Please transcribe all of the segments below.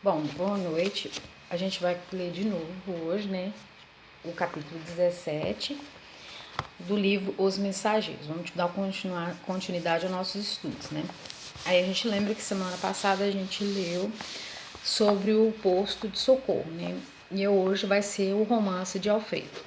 Bom, boa noite. A gente vai ler de novo hoje, né? O capítulo 17 do livro Os Mensageiros. Vamos dar continuidade aos nossos estudos, né? Aí a gente lembra que semana passada a gente leu sobre o posto de socorro, né? E hoje vai ser o romance de Alfredo.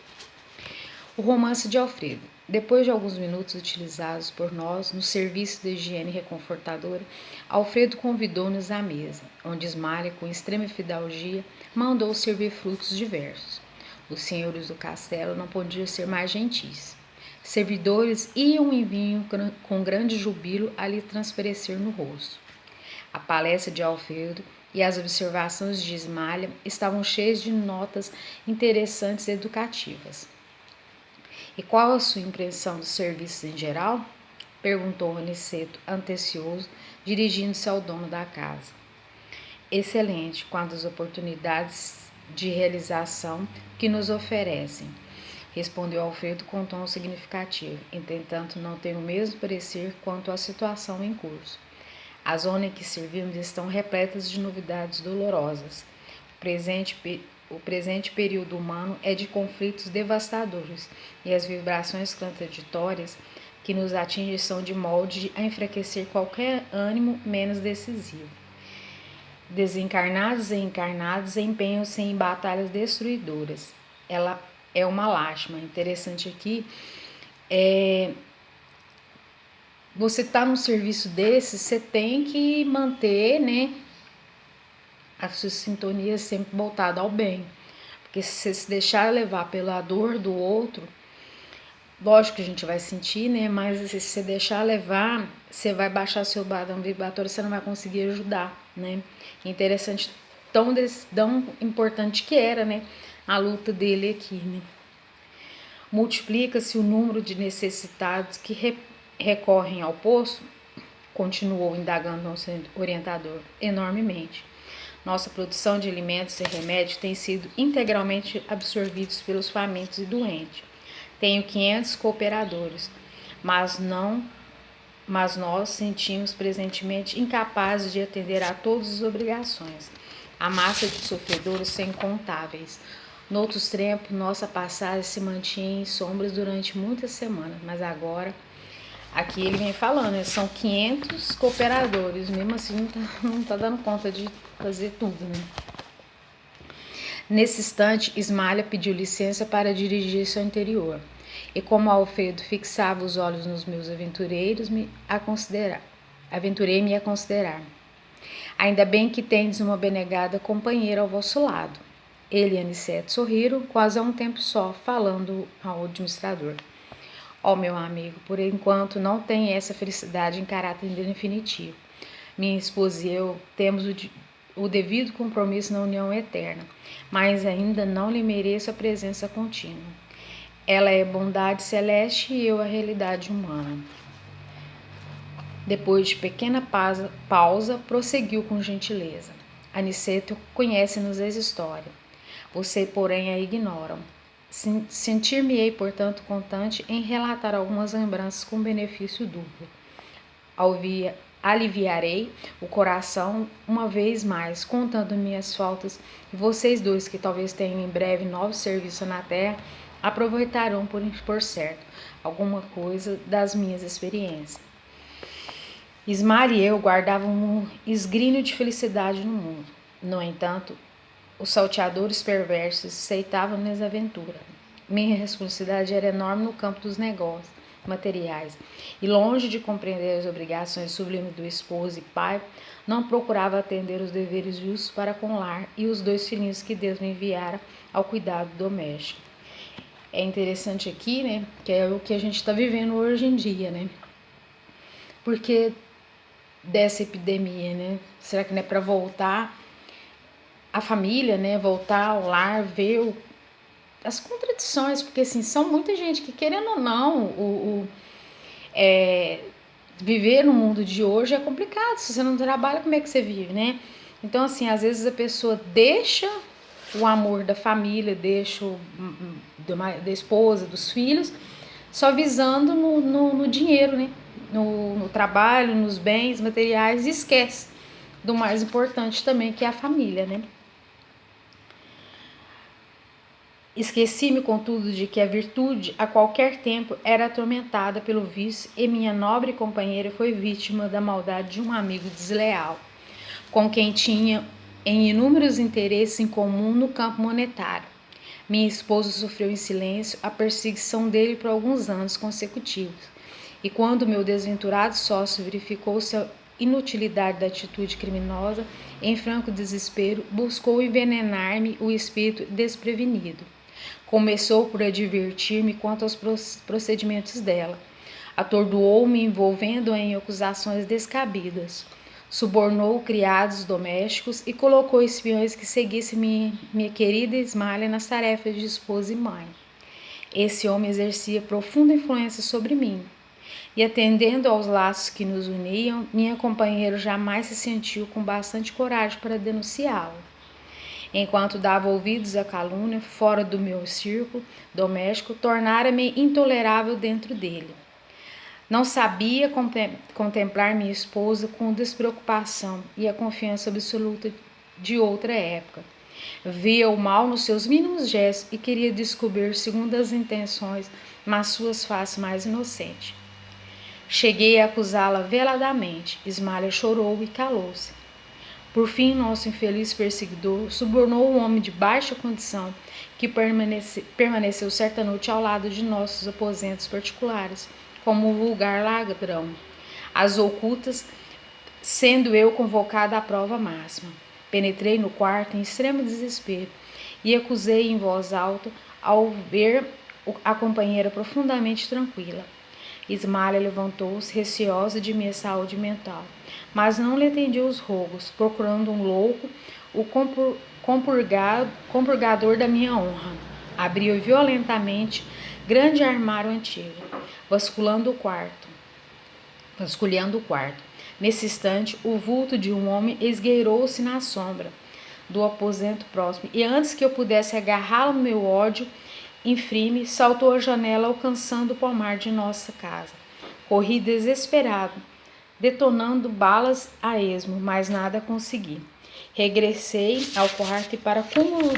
O romance de Alfredo. Depois de alguns minutos utilizados por nós no serviço de higiene reconfortadora, Alfredo convidou-nos à mesa, onde Ismália, com extrema fidalgia, mandou servir frutos diversos. Os senhores do castelo não podiam ser mais gentis. Servidores iam e vinham com grande jubilo a lhe transparecer no rosto. A palestra de Alfredo e as observações de Ismália estavam cheias de notas interessantes e educativas. E qual a sua impressão dos serviços em geral? Perguntou Aniceto, antecioso, dirigindo-se ao dono da casa. Excelente, quanto às oportunidades de realização que nos oferecem, respondeu Alfredo com tom significativo. Entretanto, não tenho o mesmo parecer quanto à situação em curso. As zonas em que servimos estão repletas de novidades dolorosas. O presente período humano é de conflitos devastadores e as vibrações contraditórias que nos atingem são de molde a enfraquecer qualquer ânimo menos decisivo. Desencarnados e encarnados empenham-se em batalhas destruidoras. Ela é uma lástima. Interessante aqui você está num serviço desse, você tem que manter, né, a sua sintonia sempre voltada ao bem. Porque se você se deixar levar pela dor do outro, lógico que a gente vai sentir, né? Mas se você deixar levar, você vai baixar seu padrão vibratório, você não vai conseguir ajudar, né? Interessante, tão importante que era, né? A luta dele aqui, né? Multiplica-se o número de necessitados que recorrem ao poço, continuou indagando nosso orientador, enormemente. Nossa produção de alimentos e remédios tem sido integralmente absorvidos pelos famintos e doentes. Tenho 500 cooperadores, mas nós sentimos presentemente incapazes de atender a todas as obrigações. A massa de sofredores são incontáveis. Noutros tempos, nossa passagem se mantinha em sombras durante muitas semanas, mas agora, aqui ele vem falando, né, são 500 cooperadores, mesmo assim não tá dando conta de fazer tudo, né? Nesse instante, Ismália pediu licença para dirigir-se ao interior, e como Alfredo fixava os olhos nos meus aventurei-me a considerar. Ainda bem que tendes uma benegada companheira ao vosso lado. Ele e Aniceto sorriram, quase a um tempo só, falando ao administrador. Meu amigo, por enquanto não tem essa felicidade em caráter definitivo. Minha esposa e eu temos o devido compromisso na união eterna, mas ainda não lhe mereço a presença contínua. Ela é bondade celeste e eu a realidade humana. Depois de pequena pausa, prosseguiu com gentileza. Aniceto conhece-nos a história. Você, porém, a ignoram. Sentir-me-ei, portanto, contente em relatar algumas lembranças com benefício duplo. Aliviarei o coração uma vez mais, contando minhas faltas, e vocês dois, que talvez tenham em breve novo serviço na terra, aproveitarão por certo alguma coisa das minhas experiências. Ismália e eu guardavam um esgrilho de felicidade no mundo. No entanto, os salteadores perversos aceitavam minhas aventuras. Minha responsabilidade era enorme no campo dos negócios materiais, e longe de compreender as obrigações sublimes do esposo e pai, não procurava atender os deveres justos para com o lar e os 2 filhinhos que Deus me enviara ao cuidado doméstico. É interessante aqui, né, que é o que a gente está vivendo hoje em dia, né? Porque dessa epidemia, né? Será que não é para voltar a família, né? Voltar ao lar, ver as contradições, porque assim, são muita gente que, querendo ou não, viver no mundo de hoje é complicado. Se você não trabalha, como é que você vive, né? Então, assim, às vezes a pessoa deixa o amor da família, deixa da esposa, dos filhos, só visando no dinheiro, né? No trabalho, nos bens materiais, e esquece do mais importante também, que é a família, né? Esqueci-me, contudo, de que a virtude a qualquer tempo era atormentada pelo vício e minha nobre companheira foi vítima da maldade de um amigo desleal, com quem tinha em inúmeros interesses em comum no campo monetário. Minha esposa sofreu em silêncio a perseguição dele por alguns anos consecutivos, e quando meu desventurado sócio verificou-se a inutilidade da atitude criminosa, em franco desespero, buscou envenenar-me o espírito desprevenido. Começou por advertir-me quanto aos procedimentos dela. Atordoou-me envolvendo-a em acusações descabidas. Subornou criados domésticos e colocou espiões que seguissem minha querida Ismália nas tarefas de esposa e mãe. Esse homem exercia profunda influência sobre mim. E atendendo aos laços que nos uniam, minha companheira jamais se sentiu com bastante coragem para denunciá-lo. Enquanto dava ouvidos à calúnia, fora do meu círculo doméstico, tornara-me intolerável dentro dele. Não sabia contemplar minha esposa com despreocupação e a confiança absoluta de outra época. Via o mal nos seus mínimos gestos e queria descobrir segundas intenções, mas suas faces mais inocentes. Cheguei a acusá-la veladamente. Ismália chorou e calou-se. Por fim, nosso infeliz perseguidor subornou um homem de baixa condição que permaneceu certa noite ao lado de nossos aposentos particulares, como um vulgar ladrão, às ocultas, sendo eu convocada à prova máxima. Penetrei no quarto em extremo desespero e acusei em voz alta ao ver a companheira profundamente tranquila. Ismália levantou-se, receosa de minha saúde mental, mas não lhe atendi os rogos, procurando um louco, o compurgador da minha honra. Abriu violentamente grande armário antigo, vasculhando o quarto. Nesse instante, o vulto de um homem esgueirou-se na sombra do aposento próximo, e antes que eu pudesse agarrá-lo no meu ódio infrime, saltou a janela, alcançando o pomar de nossa casa. Corri desesperado, detonando balas a esmo, mas nada consegui. Regressei ao quarto e, para cúmulo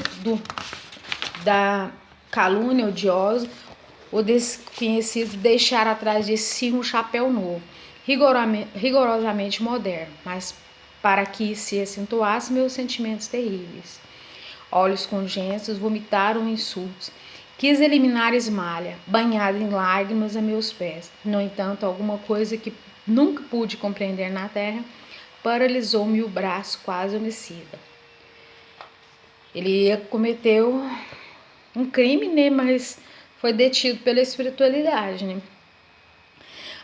da calúnia odiosa, o desconhecido deixara atrás de si um chapéu novo, rigorosamente moderno, mas para que se acentuassem meus sentimentos terríveis. Olhos congênitos vomitaram insultos. Quis eliminar Ismália, banhada em lágrimas a meus pés. No entanto, alguma coisa que nunca pude compreender na terra paralisou-me o braço quase homicida. Ele cometeu um crime, né? Mas foi detido pela espiritualidade, né?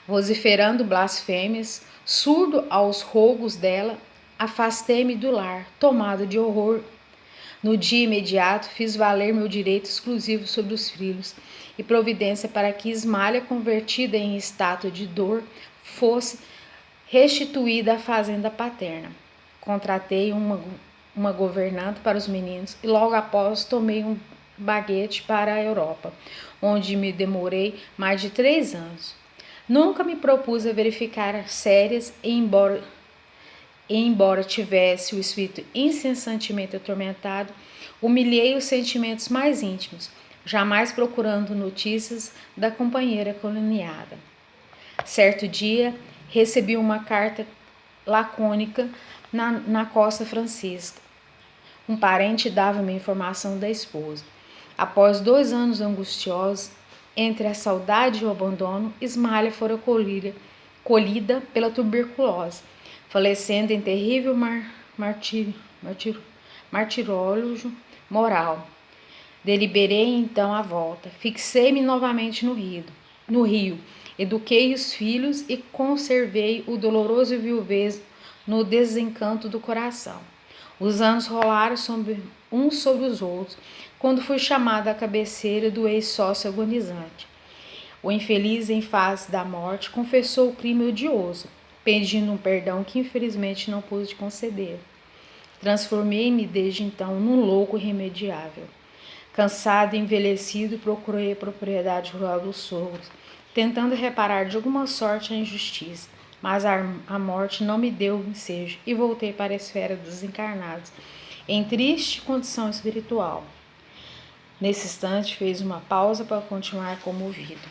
Vociferando blasfêmias, surdo aos rogos dela, afastei-me do lar, tomado de horror. No dia imediato, fiz valer meu direito exclusivo sobre os filhos e providência para que Ismália, convertida em estátua de dor, fosse restituída à fazenda paterna. Contratei uma governanta para os meninos e logo após tomei um baguete para a Europa, onde me demorei mais de 3 anos. Nunca me propus a verificar sérias e embora tivesse o espírito incessantemente atormentado, humilhei os sentimentos mais íntimos, jamais procurando notícias da companheira caluniada. Certo dia, recebi uma carta lacônica na costa francisca. Um parente dava-me informação da esposa. Após 2 anos angustiosos, entre a saudade e o abandono, Ismália fora colhida pela tuberculose, falecendo em terrível martirólogo moral. Deliberei então a volta. Fixei-me novamente no rio. Eduquei os filhos e conservei o doloroso viuvez no desencanto do coração. Os anos rolaram uns sobre os outros, quando fui chamada à cabeceira do ex-sócio agonizante. O infeliz, em face da morte, confessou o crime odioso, pedindo um perdão que infelizmente não pude conceder. Transformei-me desde então num louco irremediável. Cansado e envelhecido, procurei a propriedade rural dos sogros, tentando reparar de alguma sorte a injustiça, mas a morte não me deu ensejo e voltei para a esfera dos encarnados, em triste condição espiritual. Nesse instante, fez uma pausa para continuar comovido.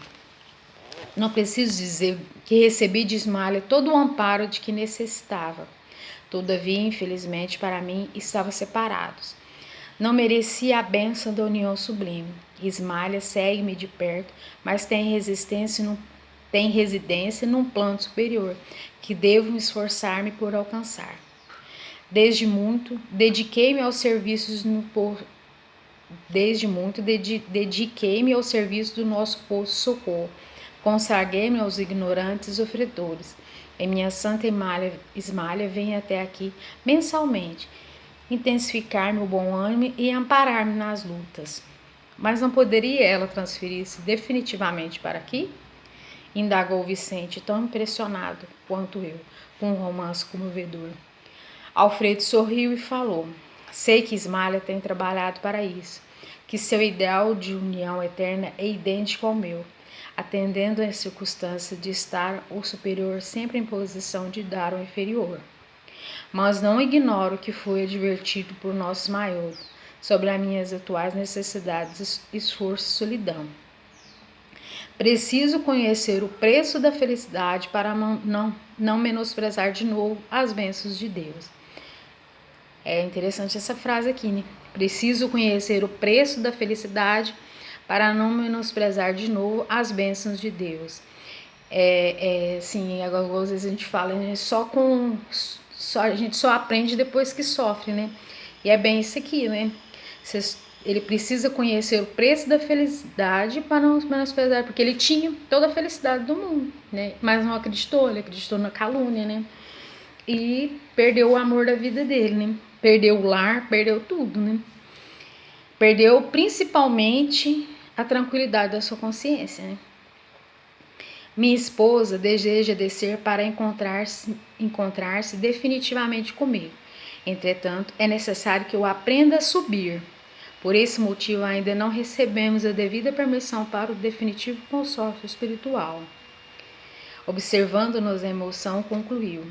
Não preciso dizer que recebi de Ismália todo o amparo de que necessitava. Todavia, infelizmente para mim, estavam separados. Não merecia a bênção da união sublime. Ismália segue-me de perto, mas tem residência num plano superior, que devo esforçar-me por alcançar. Desde muito, dediquei-me aos serviços do nosso posto de socorro. Consagrei-me aos ignorantes e sofredores. E minha santa Ismália vem até aqui mensalmente, intensificar meu bom ânimo e amparar-me nas lutas. Mas não poderia ela transferir-se definitivamente para aqui? Indagou Vicente, tão impressionado quanto eu, com um romance comovedor. Alfredo sorriu e falou: sei que Ismália tem trabalhado para isso, que seu ideal de união eterna é idêntico ao meu, atendendo à circunstância de estar o superior sempre em posição de dar ao inferior. Mas não ignoro que fui advertido por nossos maiores sobre as minhas atuais necessidades, esforço e solidão. Preciso conhecer o preço da felicidade para não menosprezar de novo as bênçãos de Deus. É interessante essa frase aqui, né? Preciso conhecer o preço da felicidade para não menosprezar de novo as bênçãos de Deus. Sim, às vezes a gente fala, né? A gente só aprende depois que sofre, né? E é bem isso aqui, né? Ele precisa conhecer o preço da felicidade para não menosprezar, porque ele tinha toda a felicidade do mundo, né? Mas não acreditou, ele acreditou na calúnia, né? E perdeu o amor da vida dele, né? Perdeu o lar, perdeu tudo, né? Perdeu principalmente a tranquilidade da sua consciência, né? Minha esposa deseja descer para encontrar-se definitivamente comigo. Entretanto, é necessário que eu aprenda a subir. Por esse motivo, ainda não recebemos a devida permissão para o definitivo consórcio espiritual. Observando-nos a emoção, concluiu: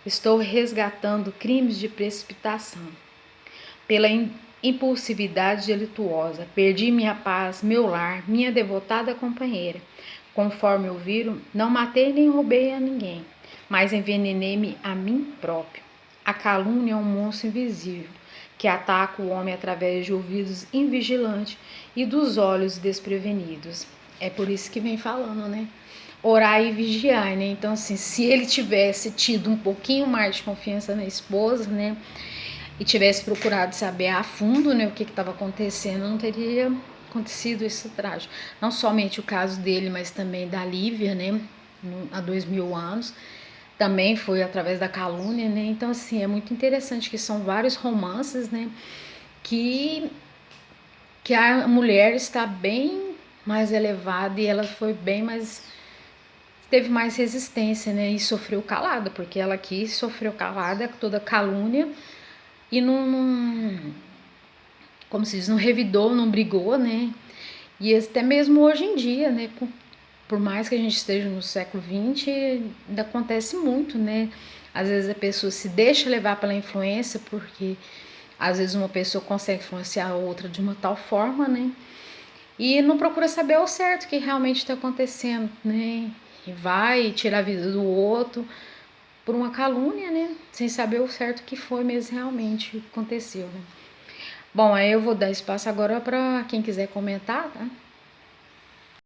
estou resgatando crimes de precipitação. Pela impulsividade delituosa, perdi minha paz, meu lar, minha devotada companheira. Conforme ouviram, não matei nem roubei a ninguém, mas envenenei-me a mim próprio. A calúnia é um monstro invisível, que ataca o homem através de ouvidos invigilantes e dos olhos desprevenidos. É por isso que vem falando, né? Orar e vigiar, né? Então, assim, se ele tivesse tido um pouquinho mais de confiança na esposa, né? E tivesse procurado saber a fundo, né, o que estava acontecendo, não teria acontecido esse trágico. Não somente o caso dele, mas também da Lívia, né, há 2000 anos, também foi através da calúnia, né. Então, assim, é muito interessante que são vários romances, né, que a mulher está bem mais elevada e ela foi bem mais, teve mais resistência, né, e sofreu calada, porque ela aqui sofreu calada, toda calúnia, e como se diz, não revidou, não brigou, né? E até mesmo hoje em dia, né? Por mais que a gente esteja no século XX, ainda acontece muito, né? Às vezes a pessoa se deixa levar pela influência, porque às vezes uma pessoa consegue influenciar a outra de uma tal forma, né? E não procura saber ao certo o que realmente está acontecendo, né? E vai tirar a vida do outro por uma calúnia, né? Sem saber o certo que foi mesmo realmente o que aconteceu, né? Bom, aí eu vou dar espaço agora para quem quiser comentar, tá?